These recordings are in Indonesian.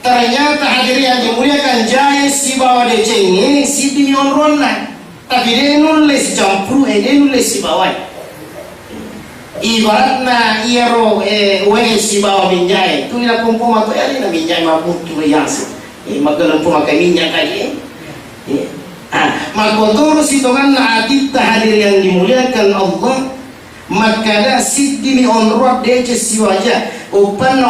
Ternyata hadirin yang dimuliakan jaya si bawa de cengeng si dimi onrona. Tapi dia nulis campur, dia nulis si bawah. Ibaratnya iero si bawah minjai. Tu ila kumpul atau ya ina minjai mabuk tu yang maka lampu makai minyak lagi. Maka terus itu kan adita hadir yang dimuliakan Allah. Maka dah sidimi onrot dia si wajah. Upan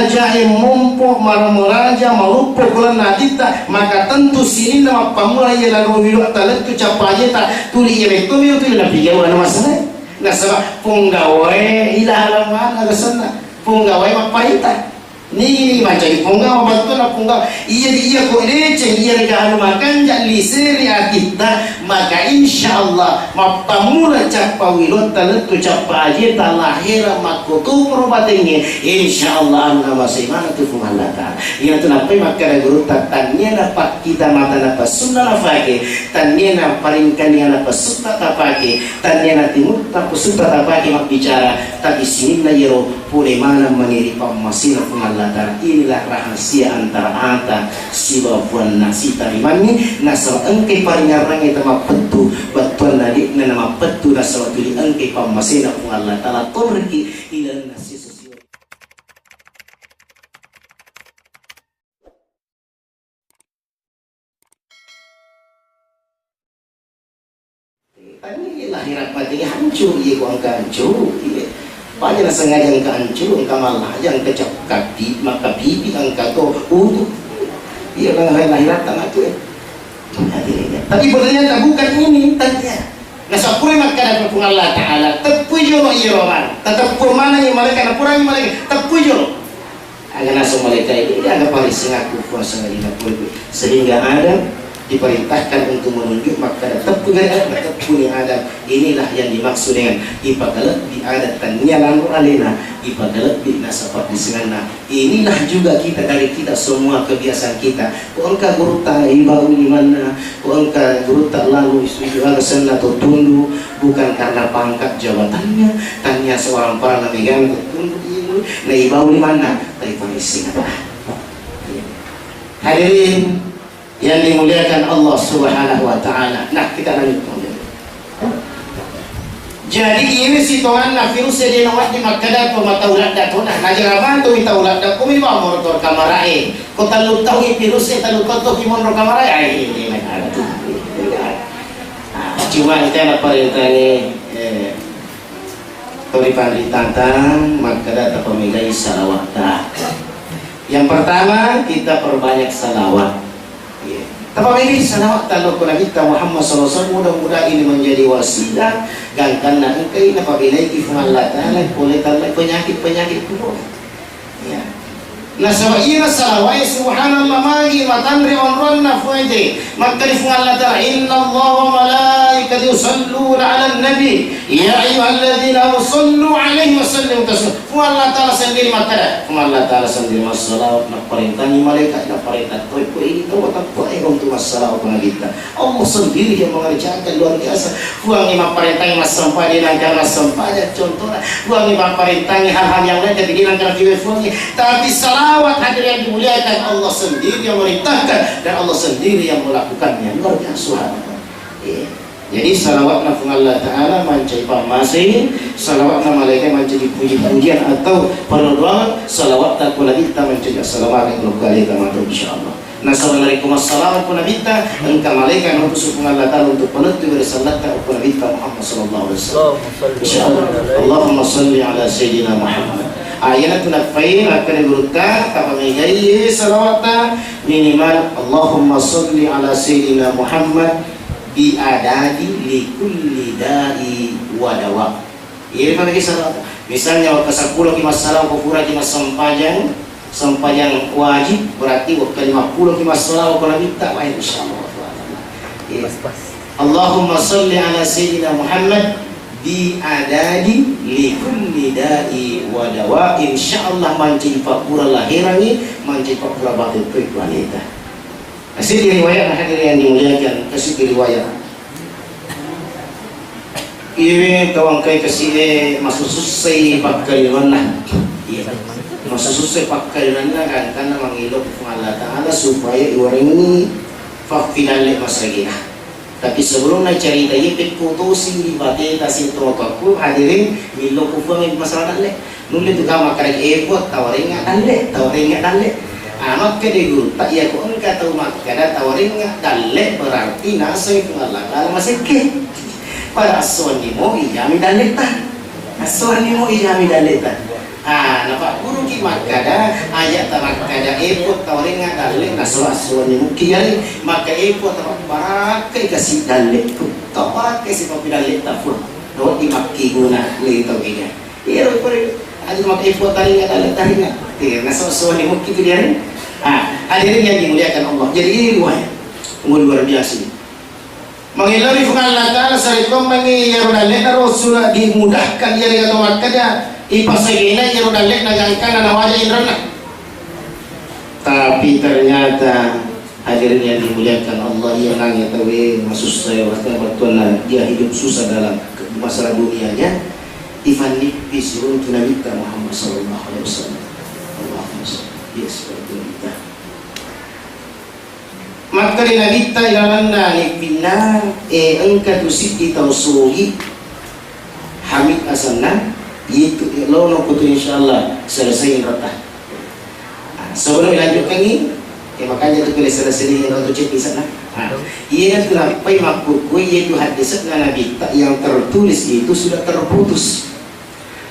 jahe mumpuk marmolaja malupo kulan nadita maka tentu sini nama pamula ia lalu wilu talat tu capaje tak tuli ia betul tu ila pikir orang masalah na sebab punggawai ila halaman ada sana punggawai mapaita ni macam punggaw betul na punggaw iya ko receng iya ga makan jali seri atita maka insyaallah mapamula capa wilot talat tu capaje ta lahira makutu probatenge insyaallah anna masimana tu fumalata ina tu napai maka guru tatanya dapat kita mata dapat sunna nafake tanya paringkan yang dapat sunna tapake tanya timur tak sunna tapake mak bicara tapi sini na yero pule mana meniri pamasina fumalata. Inilah rahasia antara ata si bapuan nasi tarimani nasab engke paringarang itu mah petu betul nadi nama petu nasab tuli engke pamasina ku Allah taala turki ila nasi sosial. Tadi lahirat mati hancur ye ku angka hancur ye. Banyak sengaja engkau hancur, engkau malah yang kecap kaki, maka bibi engkau tu untuk dia lahirat tanah tu. Tapi ternyata bukan ini tanya. Nasapuri maka dapat Allah Taala tepu jolo iroman, tepu mana yang mereka napurangi mereka tepu jolo. Agar nasu mereka ini agak paling sengaku puasa lagi sehingga ada diperintahkan untuk menunjuk maka tepu ni Adam inilah yang dimaksud dengan ipagalat di adat tanya lalu alena ipagalat di nasapat di senana inilah juga kita dari kita semua kebiasaan kita ku engkau guru tak ibau di mana ku engkau guru tak lalu isu alasan atau tunduk bukan karena pangkat jabatannya tanya seorang para megang tunduk ini nah ibau di mana dari polisi apa hadirin yang dimuliakan Allah Subhanahu wa taala. Nah, kita lanjutkan. Jadi ini si Tuhan na virus dia nawat di makada pemata ulat datona. Na jaraban tu minta ulat dak kumi ba motor kamarae. Ko talu tahu virus talu koto ki monro kamarae ai ini nak tu. Cuma kita nak perintah ni Tori tantang makada ta pemigai salawat. Yang pertama kita perbanyak salawat. Tapi ini salawat talo ko kita Muhammad sallallahu alaihi wasallam mudah-mudahan ini menjadi wasilah gangkan na engkai na pabilay ki Allah taala boleh taala penyakit pun ya na sawaira salawat subhanallah magi matanri onronna fuente makari Allah taala inna Allah wa malaikatahu yusalluna 'alan nabi ya ayyuhalladzina sallu 'alaihi wa sallimu taslima Allah taala sendiri makara Allah taala sendiri masalawat nak perintahni malaikat nak perintah ko ini tahu tak untuk masalawat kita Allah sendiri yang mengerjakan luar biasa buang imam perintahni mas sampah di nangkar mas sampahnya contohnya buang imam perintahni hal-hal yang lain jadi nangkar diwefungi tapi salawat hadir yang dimuliakan Allah sendiri yang merintahkan dan Allah sendiri yang melakukannya luar biasa jadi salawat nafung Allah Ta'ala mancai pamasi salawat na malaikat mancai puji-pujian atau penuduhan salawat tak pula kita mancai assalamualaikum warahmatullahi wabarakatuh Assalamualaikum warahmatullahi wabarakatuh engkau malaikat untuk sukung Allah Ta'ala untuk penutup risalat kepada kita Muhammad sallallahu alaihi wasallam insyaallah Allahumma salli ala sayyidina Muhammad ayat nafain akan diurutkan apa menjadi salawat minimal Allahumma salli ala sayyidina Muhammad biadadi likulli da'i wa dawa. Ini pada kisah misalnya waktu 10 ki masalah kufura ki sampajang wajib berarti waktu 50 ki masalah kalau minta wa insyaallah. Allahumma shalli ala sayyidina Muhammad biadadi likulli da'i wa dawa insyaallah mancing pakura lahirani mancing pakura batin tu wanita. Kasih riwayat hadirin yang dimuliakan kasih riwayat ini kawang kai kasih masuk susai pakai mana masa susah pakai nanda kan karena mengilok Allah Ta'ala supaya iwaringi fakfinale masagina. Tapi sebelum na cerita yipit putusin di bate tasin trokaku hadirin milok ufang masalah dalle nulit tu kama karek epot tawarin nggak dalle amat ke degul tak ya ko engka tahu mak kada tawarin nggak dalle berarti nasib Allah Ta'ala masih ke pada aswani mo ijami dalle tan aswani mo ijami dalle tan. Napa guru ki makada ayat makada epot tawarin nga dalle naso ni mungkin yari maka epot tapak kasih dalle tu tapak kasih papi dalle tapun do imakki guna le to ginya iro pare aja mak epot tari nga dalle tari nga naso ni mungkin tu dia. Hadirin yang dimuliakan Allah, jadi ini riwayat luar biasa. Mengilari firman Allah Ta'ala sarikom mengiyaru dalle Rasul dimudahkan yari atau makada ipasagina yang udah lek nagangkan anak wajah indrana. Tapi ternyata hadirin yang dimuliakan Allah yang nangya tawe maksud saya waktu bertuan dia hidup susah dalam masalah dunianya. Ivan nipis untuk Nabi Muhammad sallallahu alaihi wasallam. Allahumma salli seperti kita. Maka di Nabi ilalana nipina engka tusik ditausuhi Hamid asanna itu lono putu insyaallah selesai rata. Sebelum dilanjutkan ini makanya tu boleh selesai untuk cek di sana. Ia tu sampai makruh yaitu hadis Nabi yang tertulis itu sudah terputus.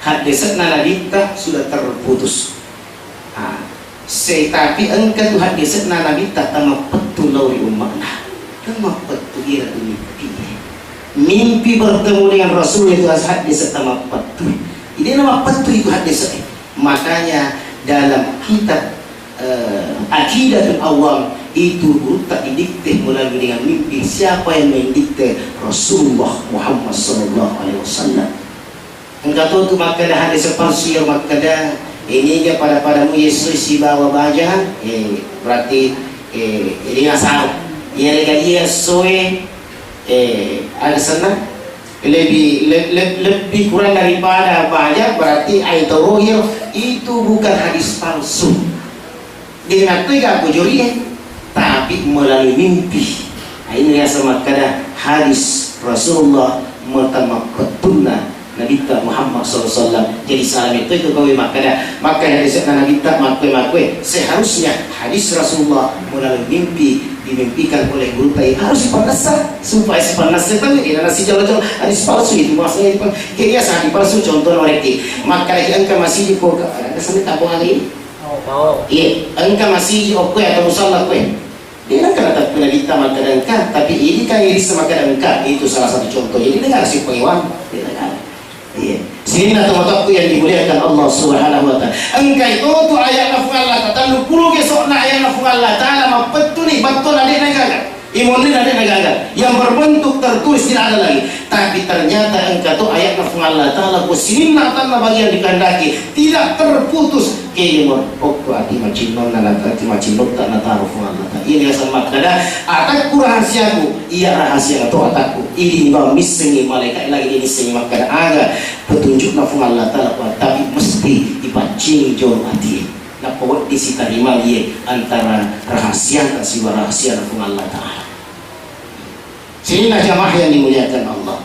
Hadis Nabi sudah terputus. Tapi engkau tu hadis Nabi tak tamat betul lauri umatna. Tamat betul dia tu mimpi bertemu dengan Rasul itu hadis tamat betul. Ini nama betul itu hadis. Makanya dalam kitab Aqidatul Awam itu tak didikte melalui dengan mimpi. Siapa yang mendikte? Rasulullah Muhammad sallallahu alaihi wasallam. Engkau tahu tu makada hadis palsu yang makada ini dia padamu Yesus si bawa baja berarti ini asal ia lagi soe ada sana lebih kurang daripada banyak berarti aitohir itu bukan hadis palsu dengan itu gak kujuri tapi melalui mimpi. Ini yang sama kada hadis Rasulullah mutamakatuna Nabi Muhammad SAW. Jadi salam itu kau makada maka hadis Nabi makwe seharusnya hadis Rasulullah melalui mimpi dimimpikan oleh guru tai harus dipanaskan supaya si panas itu tidak nasi jauh-jauh hadis palsu itu maksudnya kayak biasa hadis palsu contoh mereka maka engkau masih di pokok ada sampai tabung lagi iya engkau masih di oke atau musalla kue dia kan kena tak kita maka engkau tapi ini kan iris maka engkau itu salah satu contoh jadi dengar si pengiwan iya sini natomatakku yang dimuliakan Allah subhanahu wa ta'ala engkau itu tu ayat nafung Allah ta'ala lupulu kesok na ayat nafung Allah ta'ala mapetu nih betul adik negara imunin adik negara yang berbentuk tertulis tidak ada lagi tapi ternyata engkau itu ayat nafung Allah ta'ala posinin tanah bagian dikandaki tidak terputus kemur okto ati macinon na ati macinon tak natarufung Allah ta'ala ini asal makada atakku rahasiaku iya rahasia atau atakku ini bang misengi malaikat lagi ini misengi makada aga petunjuk nafung Allah ta'ala tapi mesti dipancing jauh hati na pawat disita lima ye antara rahasia dan siwa rahasia nafung Allah ta'ala. Sini jamaah yang dimuliakan Allah.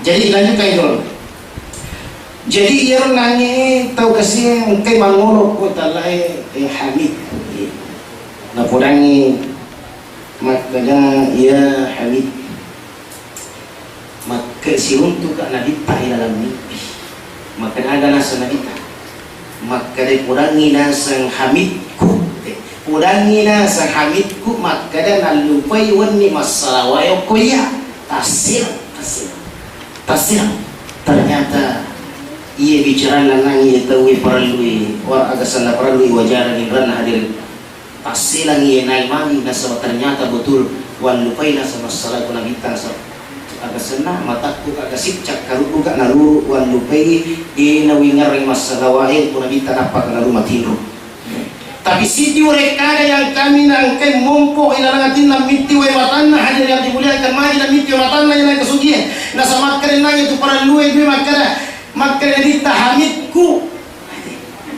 Jadi lanjutkan itu. Jadi ia nanya tahu kasih engkau mangolok ko talai Hamid. Na pudangi makanya ia Hamid. Maka si untuk Nabi tak dalam mimpi. Maka ada nasa Nabi tak. Maka dia kurangi nasa Hamidku. Kurangi nasa Hamidku maka dia nalupai wani masalah wayo kuya. Tasir. Ternyata ia bicara nangi tahu perlu orang agak sana perlu wajaran ibran hadir. Pasilang ia naik mami nasa ternyata betul wan lupai nasa masalah ku Nabi tak agak senang mataku agak sipcak karuku kak naluru wan lupai di nawingar masalah wahid ku Nabi tak apa nalu matiru. Tapi si rekada yang kami nangkai mumpuk ilalangatin na miti wa matanna hadir yang dimuliakan mari na miti wa matanna yang kesugihan na sama karen nang itu para luwe gue makara makara dita Hamidku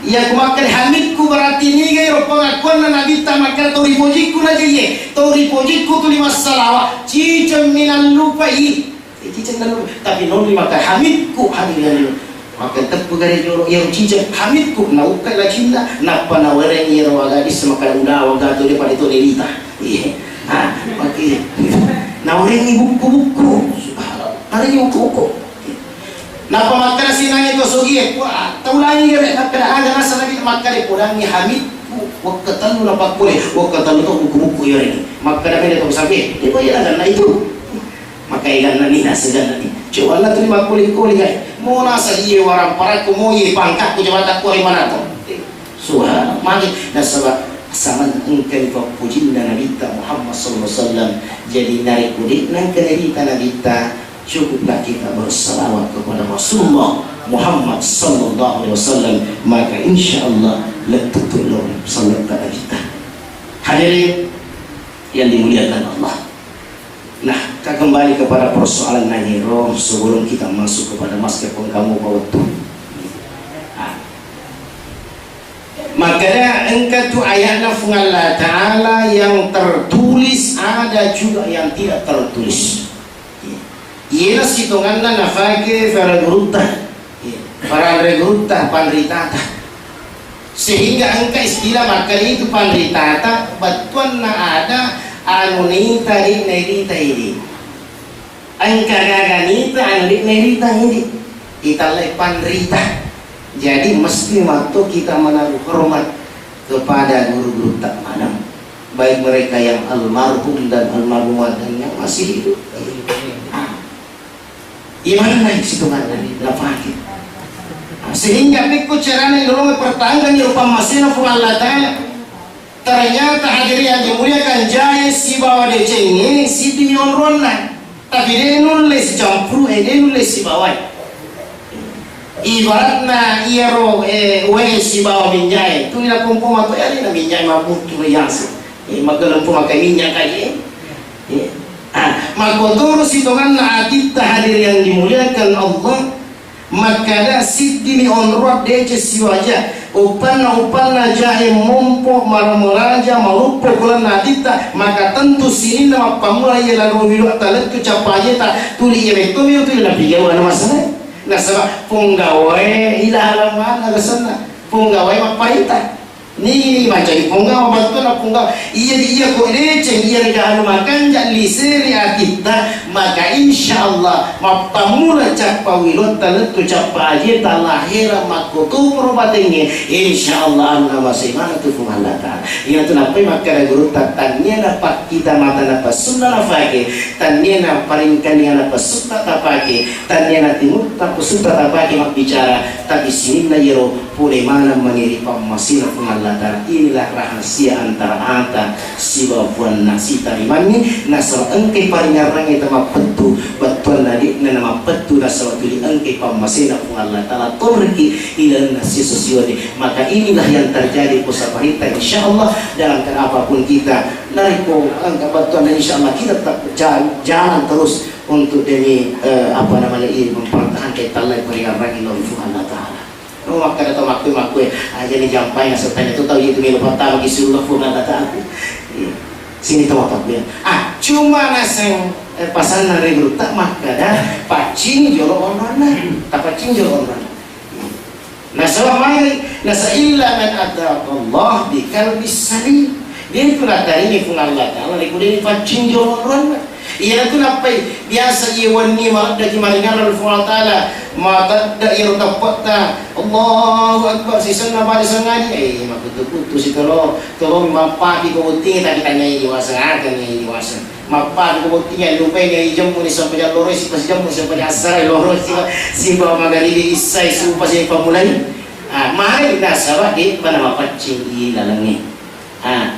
Ya kumakan hamidku berarti ni gaya pengakuan na nabi ta maka tori pojiku na je tori pojiku tu lima salawat cicam minan lupa cicam minan lupa tapi non lima ka hamidku hadirin maka tepu gare joro yang cicam hamidku na ukai la cinta napa na wereng yero agadis maka unda waga tu depan itu lelita maka na wereng buku-buku hari buku-buku napa makana sinangnya ko sogie wah taulangi gare nakada ada rasa lagi makare purangi hamidku wakatan lu napak boleh wakatan lu buku-buku yore makana beda to sabi itu ya na itu maka ikan nani nasegan nani coba lah tu lima kulit gare mau nasa iye warang paraku mau iye pangkat ku jabatan ku mana to subhanallah magi nasaba sama engkau kau puji Nabi Muhammad sallallahu alaihi wasallam jadi narik kulit nang kene Nabi cukuplah kita bersalawat kepada Rasulullah Muhammad sallallahu alaihi wasallam maka insyaallah letutullah salat kita. Hadirin yang dimuliakan Allah. Nah, kita kembali kepada persoalan nanyiro sebelum kita masuk kepada masker kamu waktu. Makanya engkau tu ayatnya Allah Ta'ala yang tertulis ada juga yang tidak tertulis. Ialah situnganna nafake para regruta panritata sehingga angka istilah maka itu panritata batuan na ada anu nita ini angka gaganita anu nita ini italai panrita jadi mesti waktu kita menaruh hormat kepada guru-guru tak manam baik mereka yang almarhum dan almarhumah dan yang masih hidup. Iman naik situ mana lafaki. Sehingga pikku caranya dulu pertanggan yang pamasina pun Allah Ta'ala. Ternyata hadirin yang dimuliakan jaya si bawa decengnya si dinyon rona. Tapi dia nulis campur dia nulis si bawa. Ibaratnya iya ro si bawa minjai. Tu nila kumpul atau ya nila minjai mabuk tu yang se. Magalang pumakai minyak kaji. Maka terus hitungan kita hadir yang dimuliakan Allah maka dah sidini onrot dece siwaja upan jahe mompo maramulaja malupo kulan nadita maka tentu sini nama pamula ia lalu milu talet tu capaje tak tuli ia betul milu tu ila piga wana masalah nah sebab punggawe ila halaman ada sana punggawe mapaita ni macam punggaw bantuan punggaw iya ko receng iya gaano makan jak liseri kita maka insyaallah mapamula capa wilot talet tu capa aje talahira makutu probatenge insyaallah anna masih mana tu Allah Ta'ala ina tu napai maka guru tatanya dapat kita mata dapat sunnah nafake tanya paringkan yang dapat sunnah tapake tanya timut tak sunnah tapake mak bicara tapi sini na yero pule mana meniri pamasina Allah Ta'ala inilah rahasia antara ata si bapuan nasi tarimani nasar engke paringarang itu mapetu betul nadi nama petu nasar tuli engke pamasina Allah Ta'ala turki ila nasi sosiode maka inilah yang terjadi pusapahita insyaallah dalam apapun kita nariko angka betul dan insyaallah kita tetap jalan terus untuk demi ini mempertahankan talai paringarang ila Allah Ta'ala. Oh maka datang makui aja nih jampai nggak sertanya tuh tahu itu milu pertama gisullah pun kata aku sini tuh apa dia cuma naseng pasal nari tak maka dah pacing jolo online tak pacing jolo online nasa mai nasa illa man ada Allah di kalbi salim dia itu dari ini pun Allah Ta'ala kemudian pacing jolo online iya tu napai biasa iwan ni mak dah kimaringan Allah Ta'ala mata dah ia tapak ta Allahu Akbar sisan na bari sangani mak betul si tolong mapa di kuting tak kita nyai diwasa kan nyai diwasa mapa di kuting lupa nyai jam ni sampai loro si pas jam sampai asar loro si bawa magaribi isai su pas pamulai mari kita sahabat di mana mapacing di dalamnya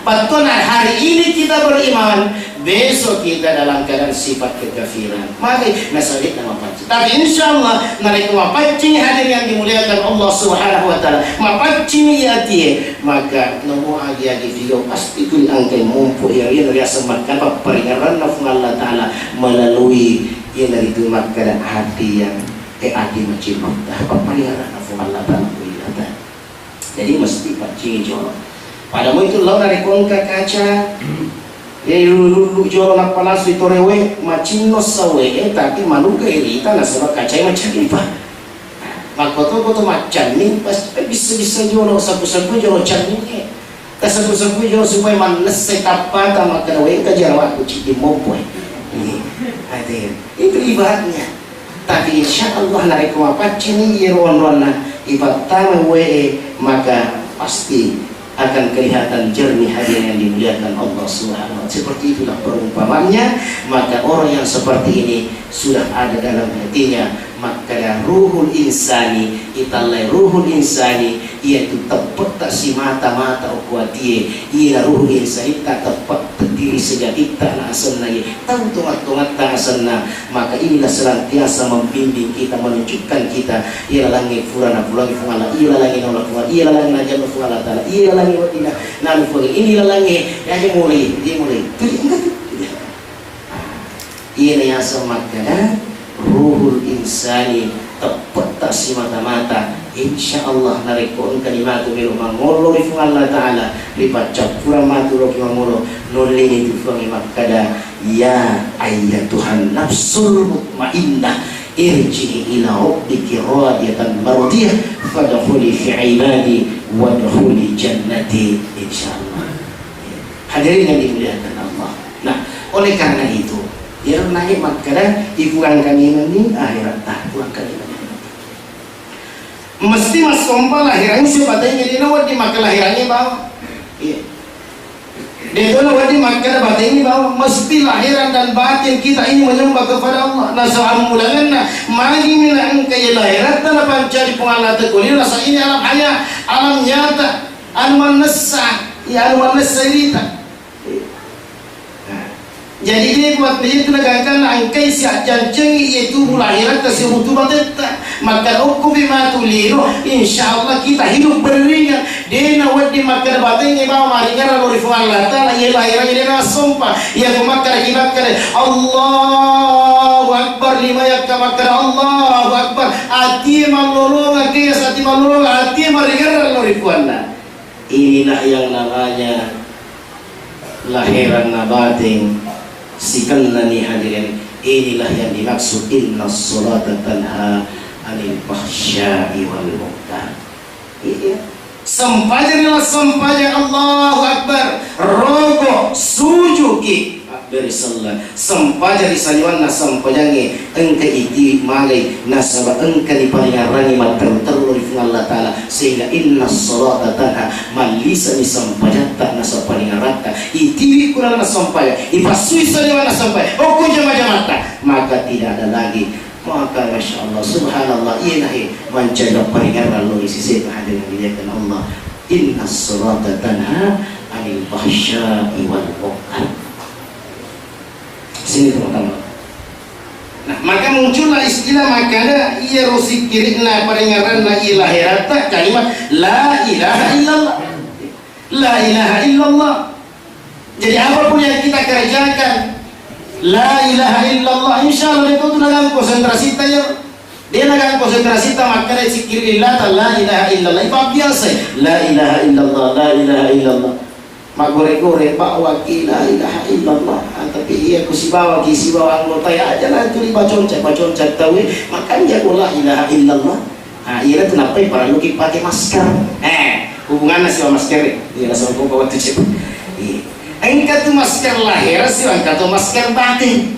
patut hari ini kita beriman besok kita dalam keadaan sifat kekafiran mari nasabit nama pancing tapi insyaallah narik mapancing hadir yang dimuliakan Allah Subhanahu wa Ta'ala mapancing ya tie maka nomo agi video pasti kuli angkai mumpu yang riasa makan peringatan Allah Ta'ala melalui yang dari itu maka hati yang adi macam apa peringatan Allah Ta'ala Jadi mesti pancing jolo. Pada mo itu law dari kongka kaca. Lulu jolo nak panas di torewe macin no sawe tapi manuga irita na sebab kaca macam ipa. Makoto macam ni pas bisa jolo sabu jolo canin ni. Sabu jolo supaya manas setapa tamak kerawe kajarwa kuci di mopoy. Hadir. Itu ibaratnya. Tapi insya Allah narik wapacin ni iron-rona ibarat tawe maka pasti akan kelihatan jernih hadiah yang dimuliakan Allah Subhanahu wa ta'ala. Seperti itulah perumpamannya. Maka orang yang seperti ini sudah ada dalam hatinya maka ruhul insani italai ruhul insani yaitu tepat tak si mata-mata ukuatie ia ruhul insani tak tepat diri sejati tak asanna tahu tungat-tungat tak asanna. Maka inilah senantiasa membimbing kita menunjukkan kita ia langi furana pulangi fungala ia langi nolak fungala ia langi najam fungala ta'ala ia langi watina nalu fungi inilah langi aja mulai dia mulai ia yang semakna ruhul insani tepat tak si mata-mata insyaallah narikon kalimatu miru mangolo rifung Allah ta'ala lipat pura matu roki mangolo nolini tufangi makada ya ayyatuhan nafsul mutmainnah irji'i ila rabbiki radiyatan mardiyah fadkhuli fi ibadi wadkhuli jannati insyaallah. Hadirin yang dimuliakan Allah. Nah, oleh karena itu ya naik makanya ibuan kami ini akhirat tak pulang kami mesti mas kompa lahirannya sebatanya di nawat di maka lahirannya bawa iya dia itu nawat di maka batanya bawa mesti lahiran dan batin kita ini menyembah kepada Allah nasa'am mulanganna magi minang kaya lahirat dan pancari pengalat kulir rasa ini alam hanya alam nyata anuan nesa ya anuan nesa irita. Jadi dia buat dia tenagakan angkai siap janceng yaitu melahiran kasih hutubat eta maka hukum bima tuliru insyaallah kita hidup beriringan dia nawat di makan batang bawa maringan lalu rifu Allah ta'ala ia lahiran dia sumpah ia kumakar kimakar Allahu Akbar lima yakkamakar Allahu Akbar hati malulungan kias hati malulungan hati maringan lalu rifu Allah. Inilah yang namanya lahiran nabating sikanani hadirin inilah yang dimaksud inna sholata tanha anil fahsya'i wal munkar. Sempajanilah sempajang Allahu Akbar rogo sujuki dari salat sempajari sanyuanna sempajangi engke iti malai nasaba engke di paringarangi mater-terul di Allah Ta'ala sehingga inna sholata tanha malisa ni sempajata nasa paringarata iti kurang na sempaya ipasui sanyuanna sempaya oku jama-jamata maka tidak ada lagi maka Masya Allah Subhanallah iya nahi menjaga paringaran lo isi seta hadir yang dilihatkan Allah inna sholata tanha anil fahsya'i wal munkar. Sini teman-teman. Nah, maka muncullah istilah makanya ia rusik kirikna paringaran na ilahirata kalimat la ilaha illallah. La ilaha illallah. Jadi apapun yang kita kerjakan la ilaha illallah insyaallah itu nagang konsentrasi tayo. Dia nagang konsentrasi ta makanya zikirillah la ilaha illallah. Itu biasa. La ilaha illallah, la ilaha illallah. Magore-gore pak wakil la ilaha illallah tapi iya ku si bawa anggota ya aja lah itu baconcat tahu makanya ku la ilaha illallah. Nah iya itu kenapa para luki pakai masker hubungannya sih masker iya langsung ku bawa tuh cip engkau tuh masker lahir sih engkau tuh masker batin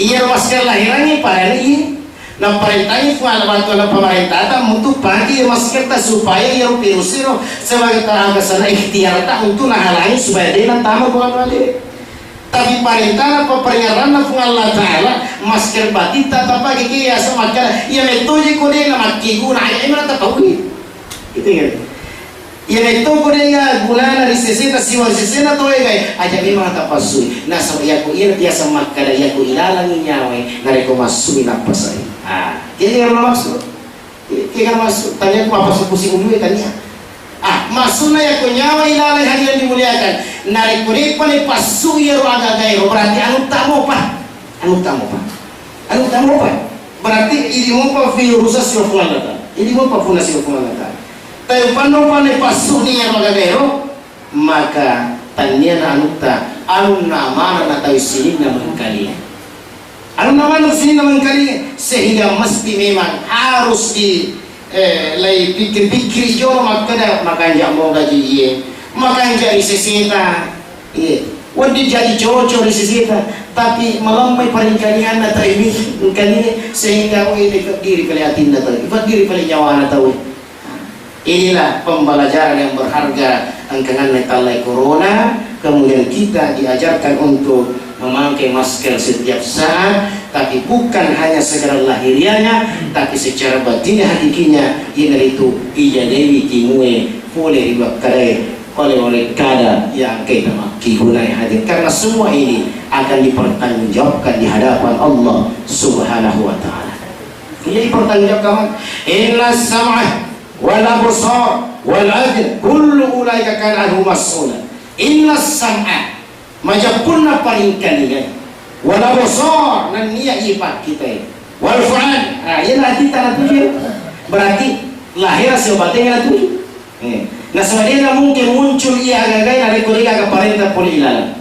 iya masker lahirannya para ini nah perintahnya fual bantuan pemerintah tak untuk pagi masker tak supaya yang virus itu sebagai kehabisan ikhtiar tak untuk nahalangi supaya dia nak tamu bukan balik tapi perintah apa peringatan Allah Ta'ala masker batin tak apa kiki ya semakan ya metode kode nama kigu nah ini mana tak tahu gitu kan ya metode kode ya bulan dari sesi tak siwar sesi na toy gay aja memang tak pasui nah so ya ku iya biasa makan ya ku ilalangi nyawe nareko masui apa saya kira maksud kira maksud tanya aku apa pusing dulu tanya maksudnya ya ku nyawa ilalai hadirin dimuliakan narik kurik paling pasu ya ruang gairo berarti anu tamu apa berarti ini mau apa virus sirofulata ini mau apa funasi sirofulata Tapi paano pasok niya magagayro, maka tanya na anuta, anong naman na tayo silid na mengkali. Anong naman na silid na mengkali? Sehingga mesti memang harus lay pikir-pikir jo makanya mo gaji iye, makanya isisita, iye. Wadi jadi cocok isisita, tapi malamay pa rin kalian na tayo kali sehingga mo ikat diri kali atin na tayo, ikat diri kali nyawa na tayo. Inilah pembelajaran yang berharga angkangan metalai corona. Kemudian kita diajarkan untuk memakai masker setiap saat, tapi bukan hanya secara lahirianya, tapi secara batin hakikinya. Itu ijadewi kimue boleh dibakare oleh kada yang kita makigunai hadir, karena semua ini akan dipertanggungjawabkan di hadapan Allah Subhanahu wa Ta'ala. Ini dipertanggungjawabkan. Inna sam'ah wal absar wal adl kullu ulaika kana anhu mas'ula. Inna sam'a majapunna paling kalian, wal absar nan niya ipat kita, wal fu'ad yana kita natuju, berarti lahir sebatnya natuju. Nah sebenarnya mungkin muncul ia agak-agak dari kuriga ke parenta polilalan.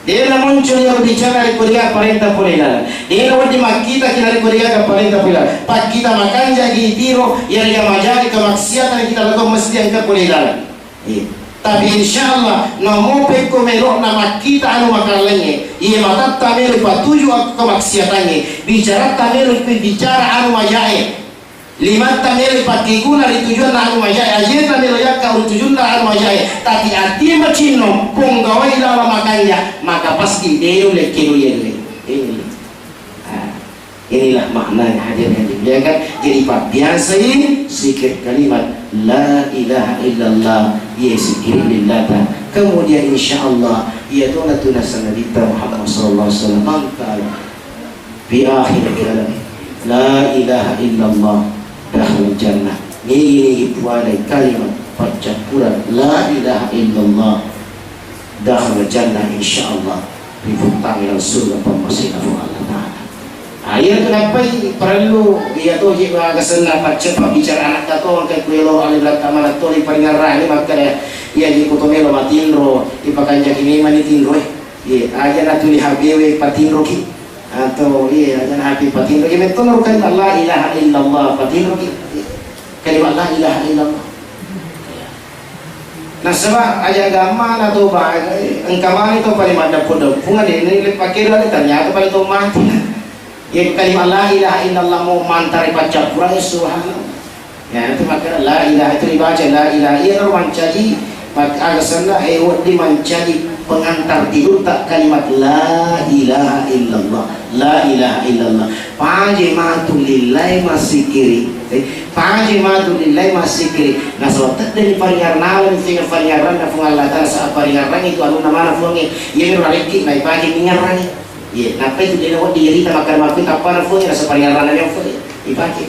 Dia muncul yang bicara dari kuriga parenta polilalan. Dia wadi makita kita dari kuriga ke parenta polilalan. Pak kita makan jadi biro yang majari kemaksiatan yang kita lakukan mesti yang ke polilalan. Tapi insyaallah namo peko melok nama kita anu makalanya. Ia mata tamelu patuju kemaksiatannya. Bicara tamelu bicara anu majai. Lima tamel patiguna ritujuan na anu majaya, ayer tamel yakka ritujuan na anu majaya. Tapi arti macino ponggawai dalam makanya, maka pasti dia lekenu yele. Inilah makna yang hadir yang dimuliakan. Jadi pak biasa ini zikir kalimat la ilaha illallah, ya zikir lillata. Kemudian insyaallah ya tunatuna sanadita Muhammad sallallahu alaihi wasallam mangkal fi akhir kalam la ilaha illallah dakhul jannah. Ini ada kalimat percampuran la ilaha illallah dakhul jannah insyaallah difutang dalam surga pemasih Allah Ta'ala. Ayat kenapa perlu dia tu jika kesana cepat bicara anak tato ke kuelo ali belakang mana tu di paringarra ni maka ia di kutomelo matinro ipakan jadi mani tinro ye aja natu di habewe patinro ki atau iya dan hati patin lagi betul kan la ilaha illallah patin lagi kalimat la ilaha illallah. Nah sebab aja agama atau bahasa engkaman itu paling ada pun pungan ini pakai lagi ternyata paling tu mati ya kalimat la ilaha illallah mau mantari baca Quran subhanallah ya itu maka la ilaha itu dibaca la ilaha illallah mencari maka agasana di mencari pengantar tidur tak kalimat la ilaha illallah la ilaha illallah paje matu lillahi masikiri paje matu lillahi masikiri nah sobat dari paringarna sehingga paringaran da fungal Allah Ta'ala sa paringaran itu anu nama fungi ye rareki nai paje ningarani ye napa itu dia nawat diri ta makan mapi apa fungi rasa paringaran yang fungi ipaje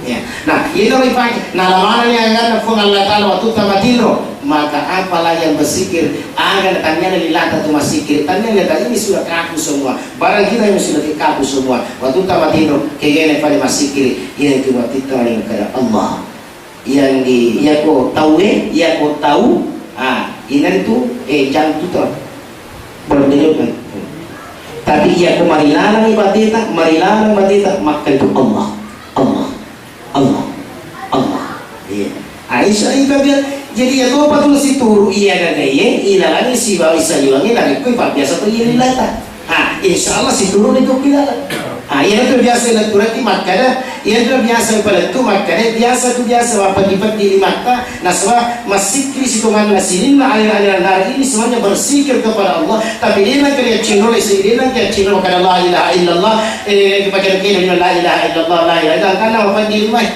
ya nah ini ipaje nah lamannya kan fungal Allah Ta'ala waktu tamatino maka apalah yang bersikir agar tanya lillah tu masikir tanya lihat ini sudah kaku semua barang kita yang sudah kaku semua waktu tamatino kegene pada masikir yang kedua kita yang kepada Allah yang di ya ko tahu ya ko tahu ini tu jam tu tu berbeda tapi ya ko marilalang ibadita maka itu Allah Allah Allah Allah ya Aisyah itu jadi ya tuh patut si turu iya gagaye ilalani si bawa isa juangnya lagi kau biasa tuh iya lilata insyaallah si turun itu pilala iya itu biasa lah turati makanya iya itu biasa pada itu makanya biasa apa di mata naswa masih krisi tuman nasilin aliran hari ini semuanya bersikir kepada Allah tapi dia nak dia cino dia nak dia cino kepada la ilaha illallah kepada kita la ilaha illallah la ilaha illallah karena apa di rumah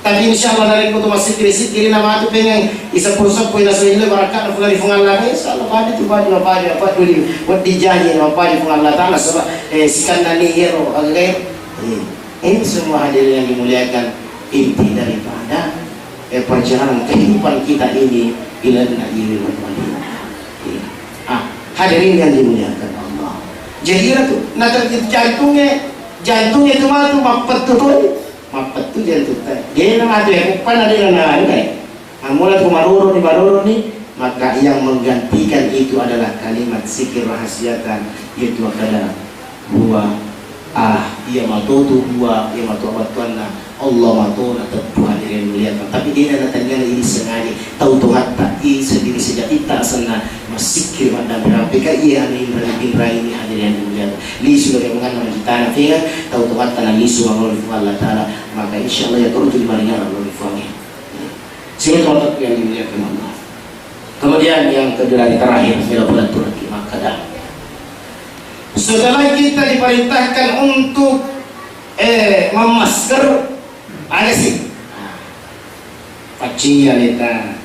tapi insyaallah dari kutu masih kiri nama tu pengen isa pusat poin asal ini barakat nak dari fungal lagi insyaallah pada tu pada apa dulu buat dijanji apa di fungal Allah Ta'ala sebab sikan nani hero agar ini semua hadir yang dimuliakan inti daripada perjalanan kehidupan kita ini ila nabi hadirin yang dimuliakan Allah. Jadi itu nak jantungnya itu mah tu mapet tu jantung dia nama tu yang bukan ada nama kan mulai kumaruro nih, maka yang menggantikan itu adalah kalimat zikir rahasiatan, yaitu adalah huwa iya matotu huwa iya matu abatuanna Allah matuna Tuhan yang melihat. Tapi dia datangnya ini sengaja tahu Tuhan tak sendiri sejak kita sana masikir pada berapa iya ini ini hadir yang melihat lisu yang mengenai kita nafikan tahu Tuhan tanah lisu Allah Taala, maka insya Allah ya turun di marinya Allah difahami sehingga Tuhan yang dimuliakan Allah. Kemudian yang kedua terakhir bila bulan turun maka dah setelah kita diperintahkan untuk memasker ada sih pacinya neta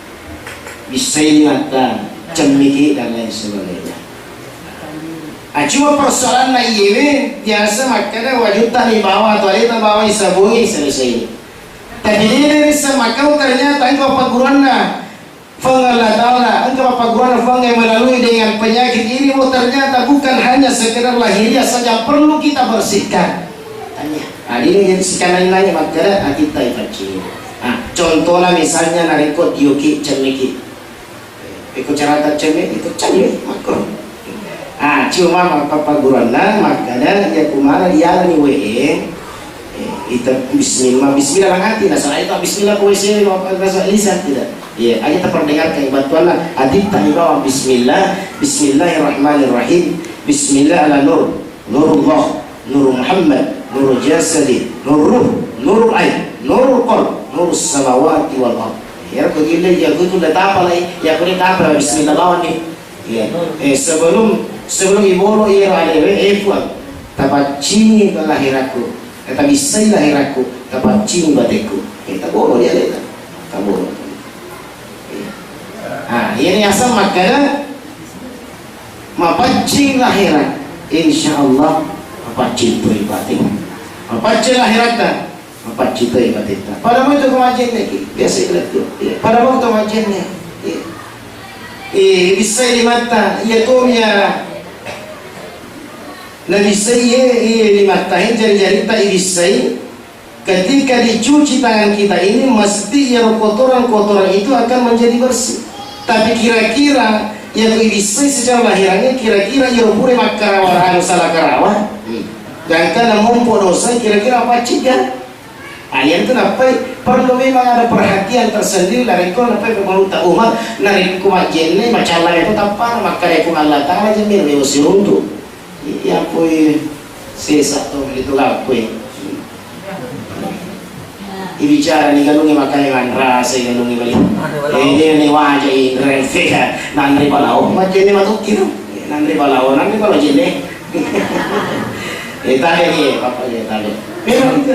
bisa mata cemiki dan lain sebagainya. Cuma persoalan ini biasa makanya wajudan di bawah toilet bawah sabuni selesai. Tapi ini bisa makau ternyata engkau paguranna Fangala ta'ala, engkau paguran yang melalui dengan penyakit ini, ternyata bukan hanya sekedar lahiriah saja, perlu kita bersihkan. Ini jadi sekarang nanya makanya kita ibaci. Contohnya misalnya narikot dioki cemiki, ikut carata cemik, ikut cemik makro. Cuma paguranna makanya dia kumara dia ni itu bismillah hati nah itu bismillah kuisi rasa lisan tidak ya aja terperdengarkan bantuanlah adib tadi bawah bismillahirrahmanirrahim bismillah ala nurullah nur Muhammad nur jasadi nurul ain nurul qalb nurus samawati wal ard ya begini ya itu udah apa lagi ya kuning apa bismillah bawah nih ya sebelum iboro ya ada puan tapat cini lahiraku tapi saya lahiraku dapat cium bateku kita boleh dia lihat kita boleh ini asal makanya mapancing lahirat insyaallah mapancing tu ibadah mapancing lahirat mapancing tu ibadah pada waktu kemajian lagi biasa itu pada waktu kemajian bisa di mata ia tuanya Nabi saya dimatahin jari-jari tak irisai. Ketika dicuci tangan kita ini mesti ya kotoran-kotoran itu akan menjadi bersih. Tapi kira-kira yang irisai secara lahirannya kira-kira ya pure makarawa salah karawa. Dan karena mumpuk dosa kira-kira apa ciga? Ayat itu apa? Perlu memang ada perhatian tersendiri dari kau apa pemerintah umat dari kumajennya macam lain itu tanpa maka dari Allah Taala jamil mewasi untuk ya pui sesa to itu lah pui ibicara ni galungi makai manra se galungi bali ini wajah indra feka nandri balao macam ni matuk kiro nandri balao jene tadi ni apa dia tadi memang itu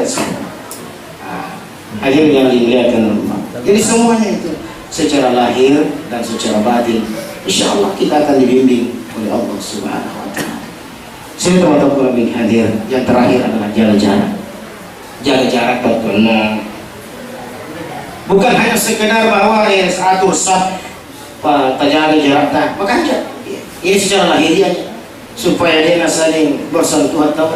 akhirnya dilihatkan jadi semuanya itu secara lahir dan secara batin insyaallah kita akan dibimbing oleh Allah Subhanahu wa taala. Saya teman-teman lebih hadir. Yang terakhir adalah jaga jarak. Jaga jarak karena bukan hanya sekedar bahwa atur sah terjaga jarak tak, makanya ini secara lahiriah supaya dia saling bersentuhan tahu.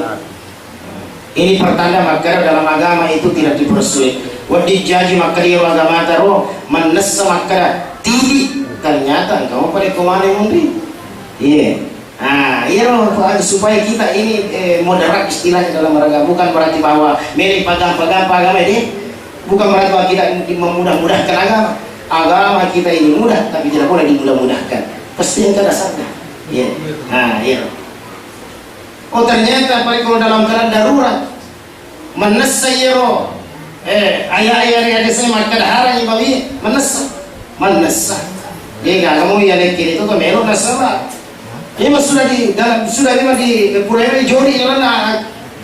Ini pertanda maka dalam agama itu tidak dipersulit. Wadi jaji maka dia agama taruh menesa maka tidi ternyata kamu pada kemana mundi? Iya. Supaya kita ini moderat istilahnya dalam rangka bukan berarti bahwa milih pegang-pegang agama ini bukan berarti bahwa kita memudah-mudahkan agama kita ini mudah tapi tidak boleh dimudah-mudahkan pasti yang dasarnya ternyata kalau dalam keadaan darurat menasayro ayah-ayah saya makan harang ibawi menasa dia kamu yang kiri itu tuh melo nasara ini sudah memang di pura-pura jori jalan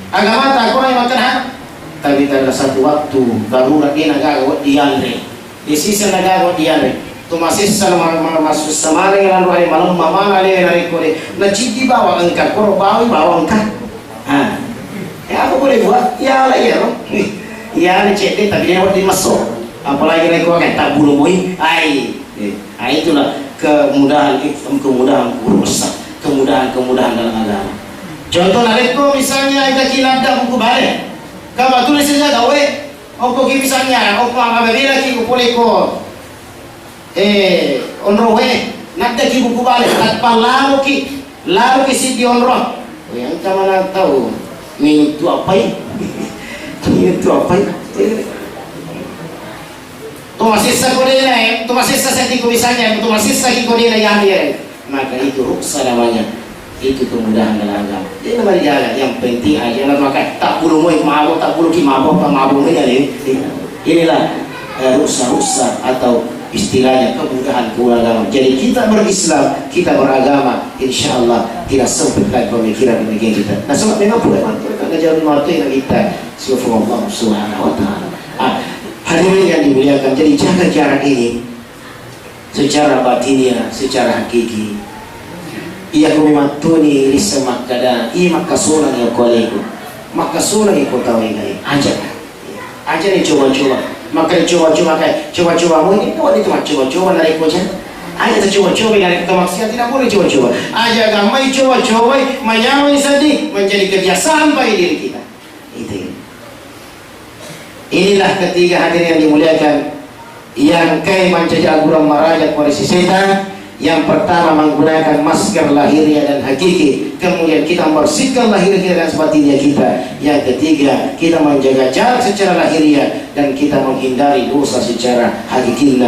agama tak kurang makan tapi pada satu waktu darurat dia nagagawa dianre di sisi nagagawa dianre tu masih sama masuk samare yang lalu hari malam mama ale dari kore na citi bawa engkau koro bawa engkau apa boleh buat ya lah ya loh ya cek tapi dia buat dimasuk apalagi mereka kayak tak bulu boy itulah kemudahan guru besar kemudahan dalam agama. Contoh nareko misalnya kita kilada buku balik. Kalau tulis saja gawe, opo misalnya, opo apa bela ki boleh ko. onro nanti ki buku balik tanpa lalu ki si di onro yang kamu tahu minum itu apa ya minum itu apa ya tumasisa kodena tumasisa senti kubisanya tumasisa ki kodena yang dia maka itu ruksa namanya itu kemudahan dalam agama dia namanya jalan yang penting aja maka tak perlu mau mabuk tak perlu ki mabuk inilah ruksa atau istilahnya kemudahan beragama. Jadi kita berislam, kita beragama, insya Allah tidak sempit lagi pemikiran kita. Nah, sebab memang bukan karena jalan waktu yang kita Allah Subhanahu Wa Taala. Hadirin yang dimuliakan, jadi jaga jarak ini secara batinnya, secara hakiki. Ia kumatuni risa makada, ia makasuna yang kolego, makasuna yang kau tahu ini, aja nih coba-coba. Maka coba-coba kayak coba-coba ini itu mah coba-coba narik kocan aja coba-coba narik kemaksiatan tidak boleh coba-coba aja gamai coba-coba menyamai sedih menjadi kebiasaan bagi diri kita itu inilah ketiga hadirin yang dimuliakan yang kayak mencegah gurang maraja koreksi setan. Yang pertama menggunakan masker lahiriah dan hakiki, kemudian kita membersihkan lahiriah kita dan batinnya kita. Yang ketiga kita menjaga jarak secara lahiriah dan kita menghindari dosa secara hakiki.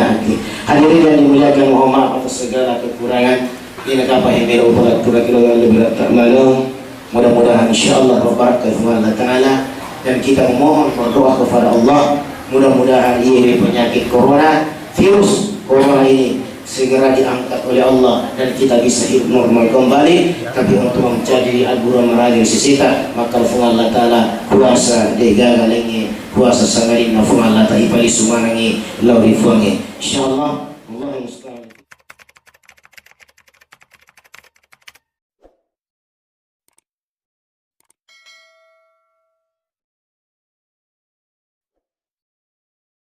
Hadirin yang dimuliakan, mohon maaf atas segala kekurangan. Ini apa yang berulang kira-kira lebih tak malu. Mudah-mudahan insyaallah Allah Taala dan kita memohon berdoa kepada Allah mudah-mudahan ini penyakit corona virus corona ini segera diangkat oleh Allah dan kita bisa hidup normal kembali. Tapi untuk menjadi aguran merajin sisita maka Allah Ta'ala kuasa degaga lengi kuasa sangarin Allah Ta'ala ipali sumanangi lauri fuangi insyaallah.